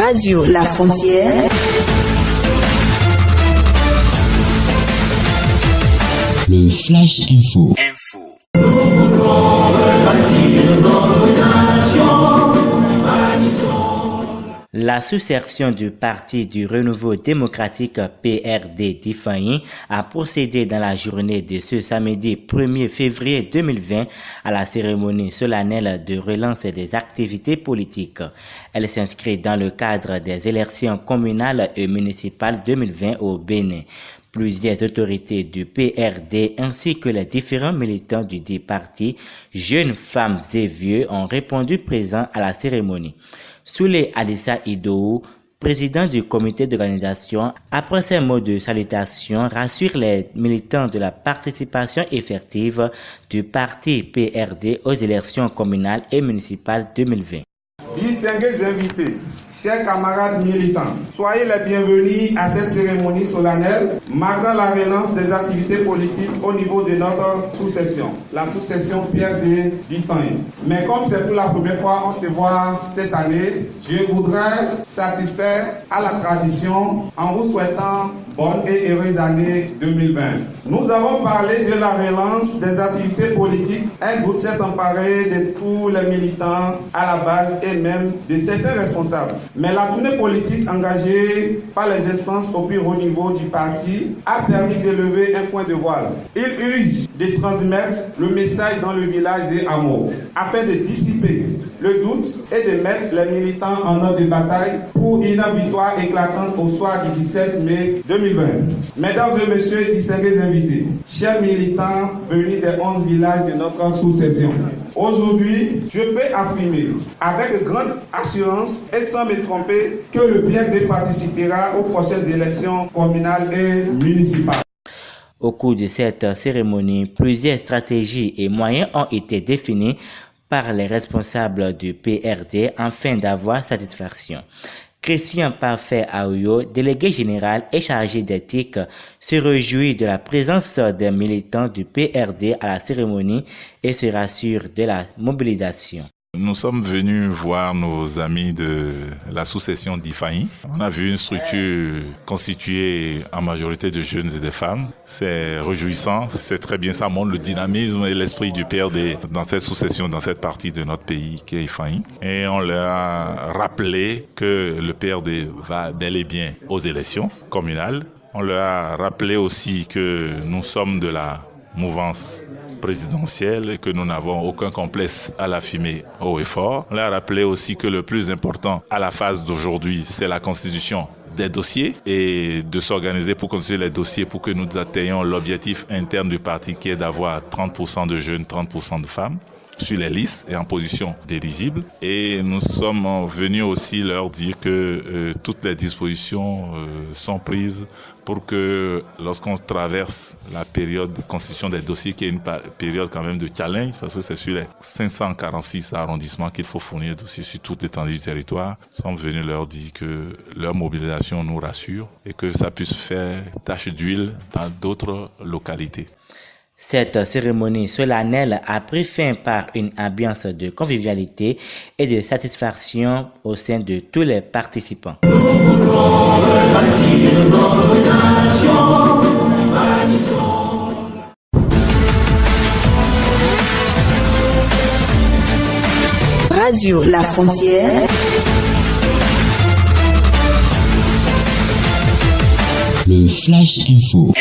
Radio La Frontière. Le Flash Info. Nous voulons rebâtir notre nation. La sous-section du Parti du Renouveau démocratique PRD d'Ifaï a procédé dans la journée de ce samedi 1er février 2020 à la cérémonie solennelle de relance des activités politiques. Elle s'inscrit dans le cadre des élections communales et municipales 2020 au Bénin. Plusieurs autorités du PRD ainsi que les différents militants du dit parti, jeunes, femmes et vieux, ont répondu présents à la cérémonie. Souley Alissa Idou, président du comité d'organisation, après ces mots de salutation, rassure les militants de la participation effective du parti PRD aux élections communales et municipales 2020. Distingués invités, chers camarades militants, soyez les bienvenus à cette cérémonie solennelle marquant la relance des activités politiques au niveau de notre sous-session, la sous-session PRD d'Ifaï. Mais comme c'est pour la première fois on se voit cette année, je voudrais satisfaire à la tradition en vous souhaitant bonne et heureuse année 2020. Nous avons parlé de la relance des activités politiques. Un groupe s'est emparé de tous les militants à la base et même de certains responsables. Mais la tournée politique engagée par les instances au plus haut niveau du parti a permis de lever un point de voile. Il urge de transmettre le message dans le village des hameaux afin de dissiper le doute et de mettre les militants en ordre de bataille pour une victoire éclatante au soir du 17 mai 2020. Mesdames et messieurs, distingués invités, chers militants venus des 11 villages de notre sous-session, aujourd'hui, je peux affirmer avec grande assurance et sans me tromper que le PRD participera aux prochaines élections communales et municipales. Au cours de cette cérémonie, plusieurs stratégies et moyens ont été définis par les responsables du PRD afin d'avoir satisfaction. Christian Parfait Aouyo, délégué général et chargé d'éthique, se réjouit de la présence des militants du PRD à la cérémonie et se rassure de la mobilisation. Nous sommes venus voir nos amis de la sous-session d'Ifaï. On a vu une structure constituée en majorité de jeunes et de femmes. C'est réjouissant, c'est très bien, ça montre le dynamisme et l'esprit du PRD dans cette sous-session, dans cette partie de notre pays qui est Ifaï. Et on leur a rappelé que le PRD va bel et bien aux élections communales. On leur a rappelé aussi que nous sommes de la mouvance présidentielle et que nous n'avons aucun complexe à l'affirmer haut et fort. On leur a rappelé aussi que le plus important à la phase d'aujourd'hui, c'est la constitution des dossiers et de s'organiser pour constituer les dossiers pour que nous atteignions l'objectif interne du parti qui est d'avoir 30% de jeunes, 30% de femmes sur les listes et en position d'éligible. Et nous sommes venus aussi leur dire que toutes les dispositions sont prises pour que lorsqu'on traverse la période de constitution des dossiers, qui est une période quand même de challenge, parce que c'est sur les 546 arrondissements qu'il faut fournir des dossiers sur toute l'étendue du territoire, nous sommes venus leur dire que leur mobilisation nous rassure et que ça puisse faire tache d'huile dans d'autres localités. Cette cérémonie solennelle a pris fin par une ambiance de convivialité et de satisfaction au sein de tous les participants. Nous voulons rebâtir notre nation. Radio La Frontière. Le Flash Info.